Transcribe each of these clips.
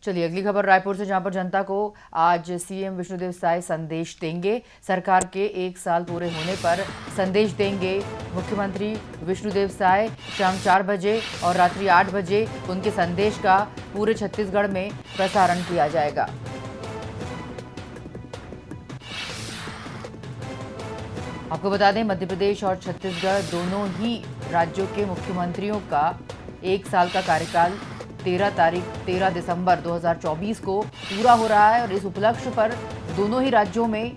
चलिए अगली खबर रायपुर से, जहां पर जनता को आज सीएम विष्णुदेव साय संदेश देंगे। सरकार के 1 साल पूरे होने पर संदेश देंगे मुख्यमंत्री विष्णुदेव साय। शाम 4 बजे और रात्रि 8 बजे उनके संदेश का पूरे छत्तीसगढ़ में प्रसारण किया जाएगा। आपको बता दें, मध्य प्रदेश और छत्तीसगढ़ दोनों ही राज्यों के मुख्यमंत्रियों का 1 साल का कार्यकाल 13 दिसंबर 2024 को पूरा हो रहा है और इस उपलक्ष्य पर दोनों ही राज्यों में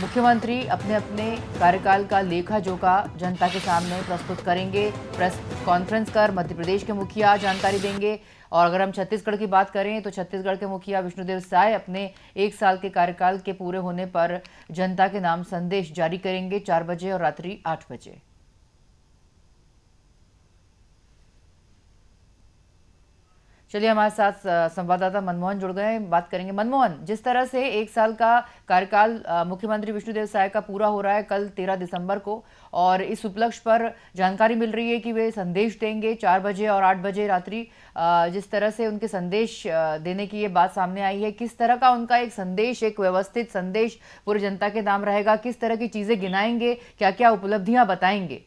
मुख्यमंत्री अपने अपने कार्यकाल का लेखा जोखा जनता के सामने प्रस्तुत करेंगे। प्रेस कॉन्फ्रेंस कर मध्य प्रदेश के मुखिया जानकारी देंगे। और अगर हम छत्तीसगढ़ की बात करें तो छत्तीसगढ़ के मुखिया विष्णुदेव साय अपने 1 साल के कार्यकाल के पूरे होने पर जनता के नाम संदेश जारी करेंगे 4 बजे और रात्रि 8 बजे। चलिए हमारे साथ संवाददाता मनमोहन जुड़ गए हैं, बात करेंगे। मनमोहन, जिस तरह से 1 साल का कार्यकाल मुख्यमंत्री विष्णुदेव साय का पूरा हो रहा है कल 13 दिसंबर को, और इस उपलक्ष्य पर जानकारी मिल रही है कि वे संदेश देंगे 4 बजे और 8 बजे रात्रि। जिस तरह से उनके संदेश देने की ये बात सामने आई है, किस तरह का उनका एक संदेश, एक व्यवस्थित संदेश पूरी जनता के नाम रहेगा? किस तरह की चीजें गिनाएंगे, क्या क्या उपलब्धियां बताएंगे?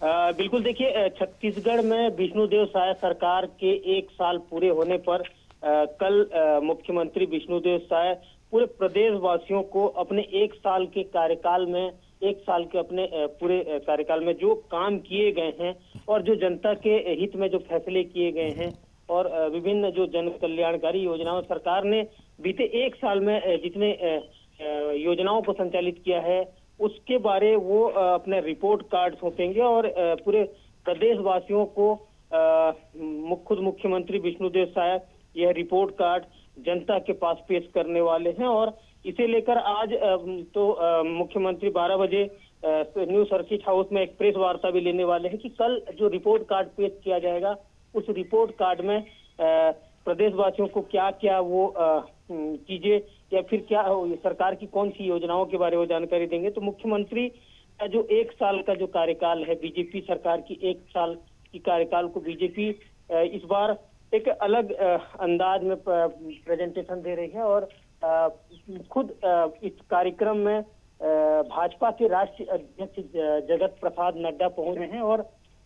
बिल्कुल, देखिए छत्तीसगढ़ में विष्णुदेव साय सरकार के 1 साल पूरे होने पर कल मुख्यमंत्री विष्णुदेव साय पूरे प्रदेश वासियों को अपने 1 साल के कार्यकाल में, 1 साल के अपने पूरे कार्यकाल में जो काम किए गए हैं और जो जनता के हित में जो फैसले किए गए हैं और विभिन्न जो जन कल्याणकारी योजनाओं सरकार ने बीते 1 साल में जितने योजनाओं को संचालित किया है उसके बारे वो अपने रिपोर्ट कार्ड सौंपेंगे और पूरे प्रदेश वासियों को खुद मुख्यमंत्री विष्णुदेव साय यह रिपोर्ट कार्ड जनता के पास पेश करने वाले हैं। और इसे लेकर आज मुख्यमंत्री 12 बजे न्यू सर्किट हाउस में एक प्रेस वार्ता भी लेने वाले हैं कि कल जो रिपोर्ट कार्ड पेश किया जाएगा उस रिपोर्ट कार्ड में प्रदेशवासियों को क्या क्या वो चीजें या फिर क्या सरकार की कौन सी योजनाओं के बारे में जानकारी देंगे। तो मुख्यमंत्री का जो 1 साल का जो कार्यकाल है, बीजेपी सरकार की 1 साल की कार्यकाल को बीजेपी इस बार एक अलग अंदाज में प्रेजेंटेशन दे रही है और खुद इस कार्यक्रम में भाजपा के राष्ट्रीय अध्यक्ष जगत प्रसाद नड्डा पहुंच रहे हैं और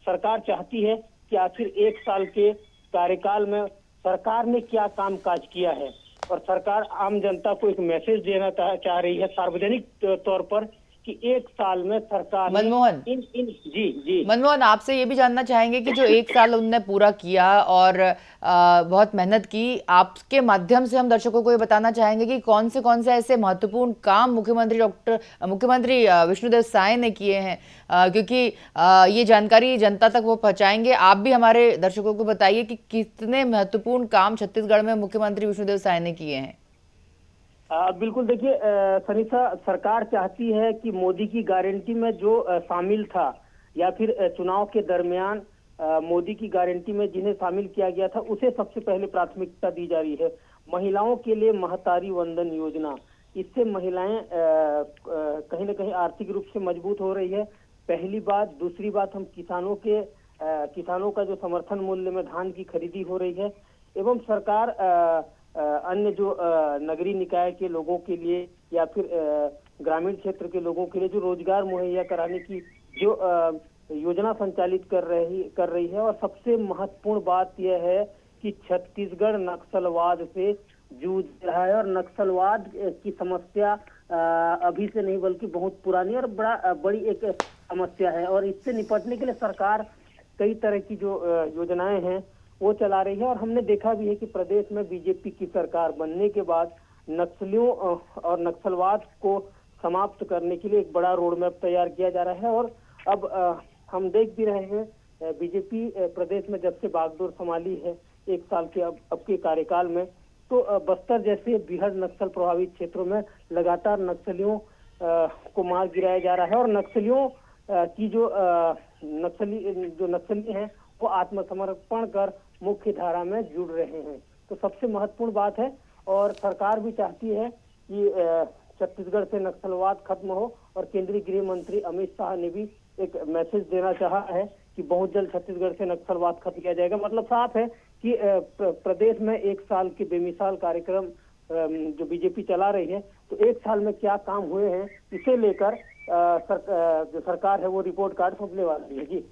सरकार चाहती है कि आखिर 1 साल के कार्यकाल में सरकार ने क्या काम काज किया है और सरकार आम जनता को एक मैसेज देना चाह रही है सार्वजनिक तौर पर कि 1 साल में सरकार मनमोहन, जी मनमोहन, आपसे ये भी जानना चाहेंगे कि जो 1 साल उनने पूरा किया और बहुत मेहनत की, आपके माध्यम से हम दर्शकों को ये बताना चाहेंगे कि कौन से ऐसे महत्वपूर्ण काम मुख्यमंत्री विष्णुदेव साय ने किए हैं, क्योंकि ये जानकारी जनता तक वो पहुंचाएंगे। आप भी हमारे दर्शकों को बताइए कि कितने महत्वपूर्ण काम छत्तीसगढ़ में मुख्यमंत्री विष्णुदेव साय ने किए हैं। बिल्कुल, देखिए सनीता, सरकार चाहती है कि मोदी की गारंटी में जो शामिल था या फिर चुनाव के दरमियान मोदी की गारंटी में जिन्हें शामिल किया गया था उसे सबसे पहले प्राथमिकता दी जा रही है। महिलाओं के लिए महतारी वंदन योजना, इससे महिलाएं कहीं ना कहीं आर्थिक रूप से मजबूत हो रही है, पहली बात। दूसरी बात, हम किसानों का जो समर्थन मूल्य में धान की खरीदी हो रही है एवं सरकार अन्य जो नगरीय निकाय के लोगों के लिए या फिर ग्रामीण क्षेत्र के लोगों के लिए जो रोजगार मुहैया कराने की जो योजना संचालित कर रही है। और सबसे महत्वपूर्ण बात यह है कि छत्तीसगढ़ नक्सलवाद से जूझ रहा है और नक्सलवाद की समस्या अभी से नहीं बल्कि बहुत पुरानी और बड़ी एक समस्या है और इससे निपटने के लिए सरकार कई तरह की जो योजनाएं हैं वो चला रही है। और हमने देखा भी है कि प्रदेश में बीजेपी की सरकार बनने के बाद नक्सलियों और नक्सलवाद को समाप्त करने के लिए एक बड़ा रोड मैप तैयार किया जा रहा है। और अब हम देख भी रहे हैं बीजेपी प्रदेश में जब से बागडोर संभाली है 1 साल के अब के कार्यकाल में, तो बस्तर जैसे बेहद नक्सल प्रभावित क्षेत्रों में लगातार नक्सलियों को मार गिराया जा रहा है और नक्सलियों की जो नक्सली हैं वो आत्मसमर्पण कर मुख्य धारा में जुड़ रहे हैं। तो सबसे महत्वपूर्ण बात है और सरकार भी चाहती है कि छत्तीसगढ़ से नक्सलवाद खत्म हो और केंद्रीय गृह मंत्री अमित शाह ने भी एक मैसेज देना चाहा है कि बहुत जल्द छत्तीसगढ़ से नक्सलवाद खत्म किया जाएगा। मतलब साफ है कि प्रदेश में एक साल के बेमिसाल कार्यक्रम जो बीजेपी चला रही है, तो एक साल में क्या काम हुए हैं, इसे लेकर जो सरकार है वो रिपोर्ट कार्ड सौंपने वाली है। जी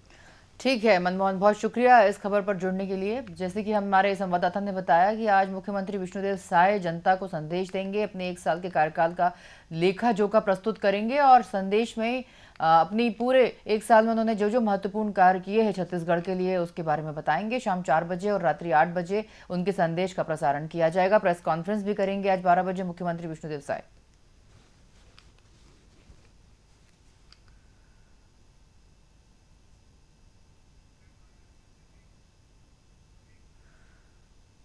ठीक है मनमोहन, बहुत शुक्रिया इस खबर पर जुड़ने के लिए। जैसे कि हमारे संवाददाता ने बताया कि आज मुख्यमंत्री विष्णुदेव साय जनता को संदेश देंगे, अपने एक साल के कार्यकाल का लेखा जोखा प्रस्तुत करेंगे और संदेश में अपनी पूरे एक साल में उन्होंने जो जो महत्वपूर्ण कार्य किए हैं छत्तीसगढ़ के लिए उसके बारे में बताएंगे। शाम 4 बजे और रात्रि 8 बजे उनके संदेश का प्रसारण किया जाएगा। प्रेस कॉन्फ्रेंस भी करेंगे आज 12 बजे मुख्यमंत्री विष्णुदेव साय।